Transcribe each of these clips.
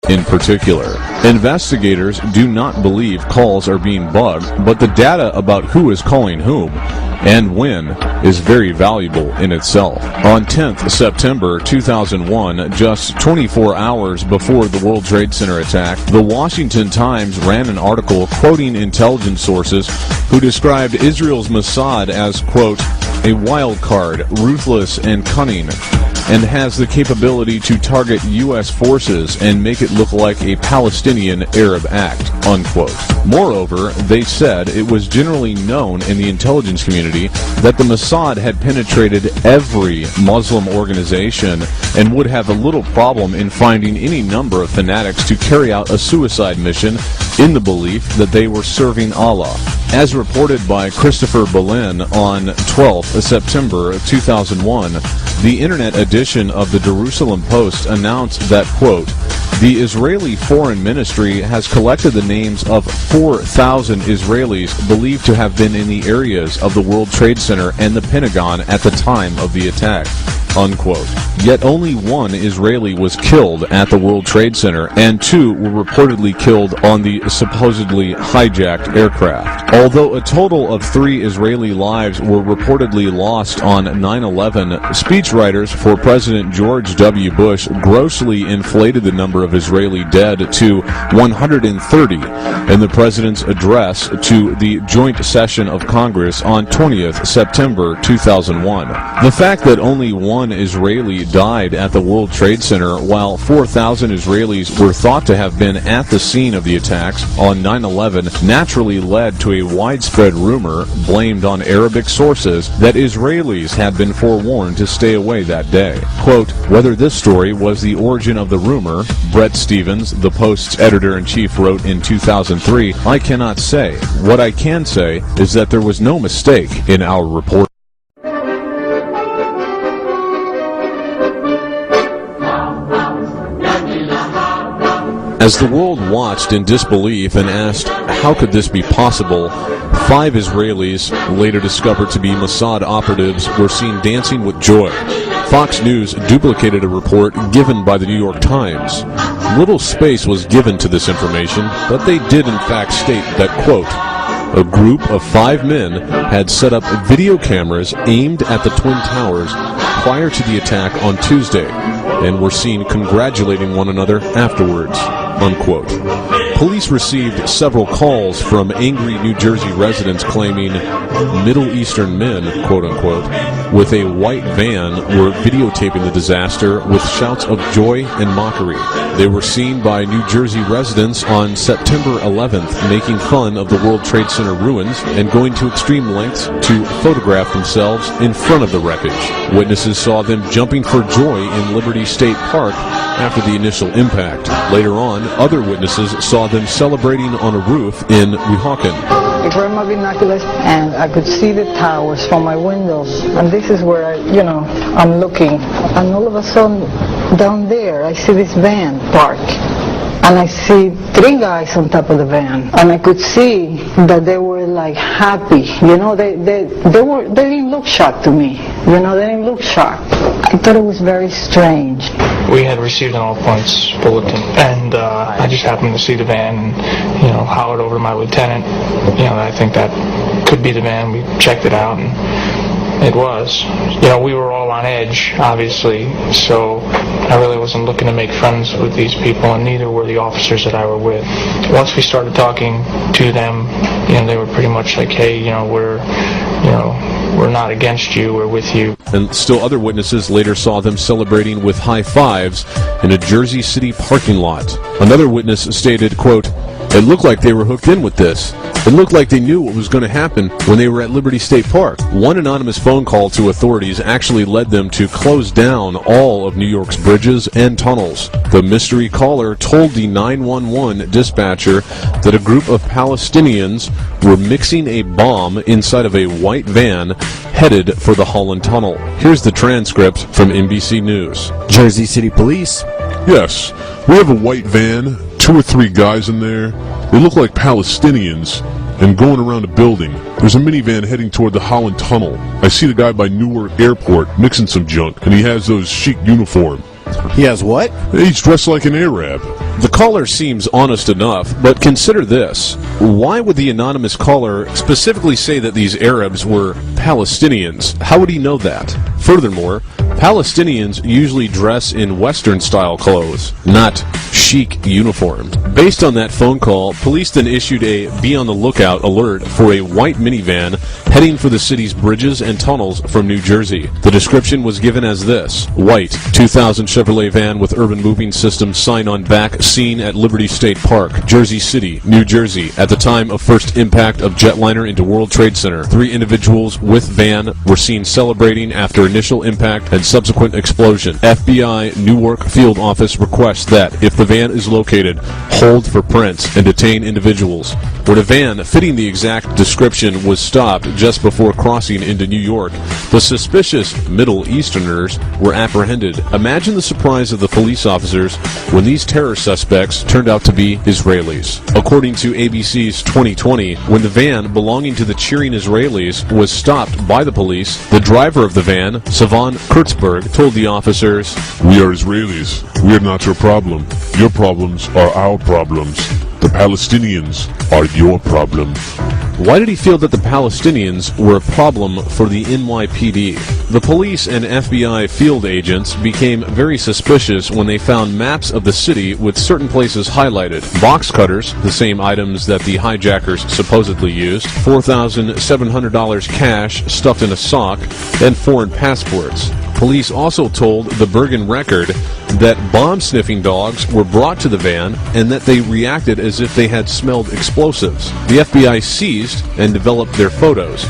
in particular. Investigators do not believe calls are being bugged, but the data about who is calling whom and when is very valuable in itself. On 10th September 2001, just 24 hours before the World Trade Center attack, the Washington Times ran an article quoting intelligence sources who described Israel's Mossad as, quote, a wild card, ruthless and cunning, and has the capability to target U.S. forces and make it look like a Palestinian Arab act, unquote. Moreover, they said it was generally known in the intelligence community that the Mossad had penetrated every Muslim organization and would have a little problem in finding any number of fanatics to carry out a suicide mission in the belief that they were serving Allah. As reported by Christopher Berlin on 12th September 2001, the internet edition of the Jerusalem Post announced that, quote, the Israeli Foreign Ministry has collected the names of 4,000 Israelis believed to have been in the areas of the World Trade Center and the Pentagon at the time of the attack, unquote. Yet only one Israeli was killed at the World Trade Center, and 2 were reportedly killed on the supposedly hijacked aircraft. Although a total of 3 Israeli lives were reportedly lost on 9/11, speechwriters for President George W. Bush grossly inflated the number of Israeli dead to 130 in the president's address to the joint session of Congress on 20th September 2001. The fact that only one Israeli died at the World Trade Center while 4,000 Israelis were thought to have been at the scene of the attacks on 9/11 naturally led to a widespread rumor blamed on Arabic sources that Israelis had been forewarned to stay away that day. Quote, whether this story was the origin of the rumor, Brett Stevens, the Post's editor-in-chief, wrote in 2003, I cannot say. What I can say is that there was no mistake in our report. As the world watched in disbelief and asked, how could this be possible, 5 Israelis, later discovered to be Mossad operatives, were seen dancing with joy. Fox News duplicated a report given by the New York Times. Little space was given to this information, but they did in fact state that, quote, a group of 5 men had set up video cameras aimed at the Twin Towers prior to the attack on Tuesday and were seen congratulating one another afterwards, unquote. Police received several calls from angry New Jersey residents claiming Middle Eastern men, quote-unquote, with a white van were videotaping the disaster with shouts of joy and mockery. They were seen by New Jersey residents on September 11th making fun of the World Trade Center ruins and going to extreme lengths to photograph themselves in front of the wreckage. Witnesses saw them jumping for joy in Liberty State Park after the initial impact. Later on, other witnesses saw them celebrating on a roof in Weehawken. I grabbed my binoculars and I could see the towers from my windows. And this is where I'm looking. And all of a sudden, down there, I see this van park. And I see 3 guys on top of the van. And I could see that they were like happy. They didn't look shocked to me. They didn't look shocked. I thought it was very strange. We had received an all points bulletin, and I just happened to see the van and, hollered over to my lieutenant, I think that could be the van. We checked it out, and it was. We were all on edge, obviously, so I really wasn't looking to make friends with these people, and neither were the officers that I were with. Once we started talking to them, they were pretty much like, hey, we're not against you, we're with you. And still other witnesses later saw them celebrating with high fives in a Jersey City parking lot. Another witness stated, quote, it looked like they were hooked in with this. It looked like they knew what was going to happen when they were at Liberty State Park. One anonymous phone call to authorities actually led them to close down all of New York's bridges and tunnels. The mystery caller told the 911 dispatcher that a group of Palestinians were mixing a bomb inside of a white van headed for the Holland Tunnel. Here's the transcript from NBC News. Jersey City Police. Yes, we have a white van, 2 or 3 guys in there. They look like Palestinians and going around a building. There's a minivan heading toward the Holland Tunnel. I see the guy by Newark Airport mixing some junk, and he has those chic uniform. He has what? He's dressed like an Arab. The caller seems honest enough, but consider this. Why would the anonymous caller specifically say that these Arabs were Palestinians? How would he know that? Furthermore, Palestinians usually dress in Western-style clothes, not chic uniforms. Based on that phone call, police then issued a be-on-the-lookout alert for a white minivan heading for the city's bridges and tunnels from New Jersey. The description was given as this: white, 2000 Chevrolet van with urban moving system sign on back, seen at Liberty State Park, Jersey City, New Jersey, at the time of first impact of jetliner into World Trade Center. 3 individuals with van were seen celebrating after initial impact and subsequent explosion. FBI Newark Field Office requests that, if the van is located, hold for prints and detain individuals. When a van fitting the exact description was stopped just before crossing into New York, the suspicious Middle Easterners were apprehended. Imagine the surprise of the police officers when these terror suspects turned out to be Israelis. According to ABC's 2020, when the van belonging to the cheering Israelis was stopped by the police, the driver of the van, Savan Kurtzberg, told the officers, "We are Israelis. We are not your problem. Your problems are our problems. The Palestinians are your problem." Why did he feel that the Palestinians were a problem for the NYPD? The police and FBI field agents became very suspicious when they found maps of the city with certain places highlighted. Box cutters, the same items that the hijackers supposedly used, $4,700 cash stuffed in a sock, and foreign passports. Police also told the Bergen Record that bomb-sniffing dogs were brought to the van and that they reacted as if they had smelled explosives. The FBI seized and developed their photos,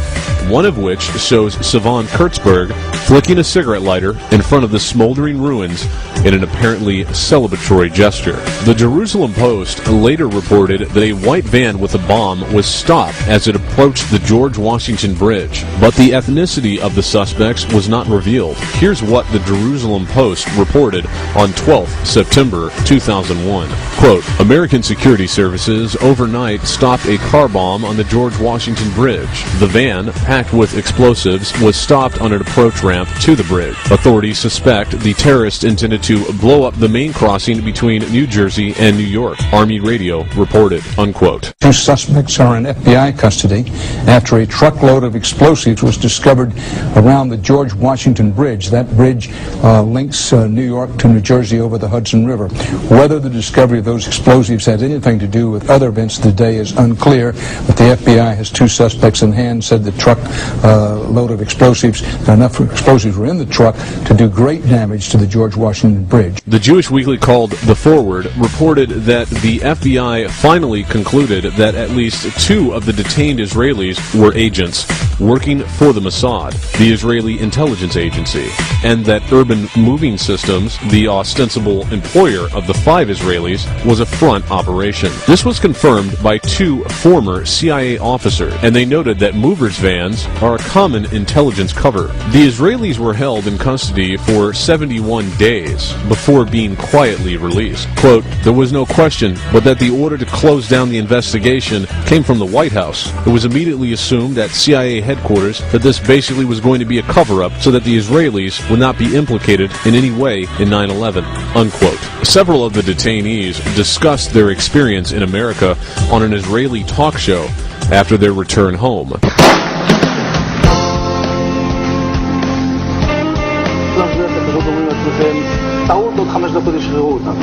one of which shows Savan Kurtzberg flicking a cigarette lighter in front of the smoldering ruins in an apparently celebratory gesture. The Jerusalem Post later reported that a white van with a bomb was stopped as it approached the George Washington Bridge, but the ethnicity of the suspects was not revealed. Here's what the Jerusalem Post reported on 12th September 2001. Quote, "American security services overnight stopped a car bomb on the George Washington Bridge. The van, packed with explosives, was stopped on an approach ramp to the bridge. Authorities suspect the terrorists intended to blow up the main crossing between New Jersey and New York," Army Radio reported, unquote. 2 suspects are in FBI custody after a truckload of explosives was discovered around the George Washington Bridge. That bridge links New York to New Jersey over the Hudson River. Whether the discovery of those explosives has anything to do with other events today is unclear, but the FBI has 2 suspects in hand, said the truck load of explosives, enough explosives were in the truck to do great damage to the George Washington Bridge. The Jewish Weekly called The Forward reported that the FBI finally concluded that at least 2 of the detained Israelis were agents working for the Mossad, the Israeli intelligence agency, and that Urban Moving Systems, the ostensible employer of the 5 Israelis, was a front operation. This was confirmed by 2 former CIA officers, and they noted that movers' vans are a common intelligence cover. The Israelis were held in custody for 71 days before being quietly released. Quote, "There was no question but that the order to close down the investigation came from the White House. It was immediately assumed at CIA headquarters that this basically was going to be a cover-up so that the Israelis would not be implicated in any way in 9/11, unquote. Several of the detainees discussed their experience in America on an Israeli talk show after their return home.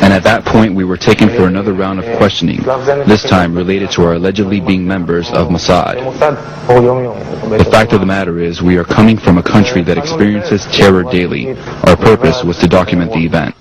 And at that point we were taken for another round of questioning, this time related to our allegedly being members of Mossad. The fact of the matter is we are coming from a country that experiences terror daily. Our purpose was to document the event.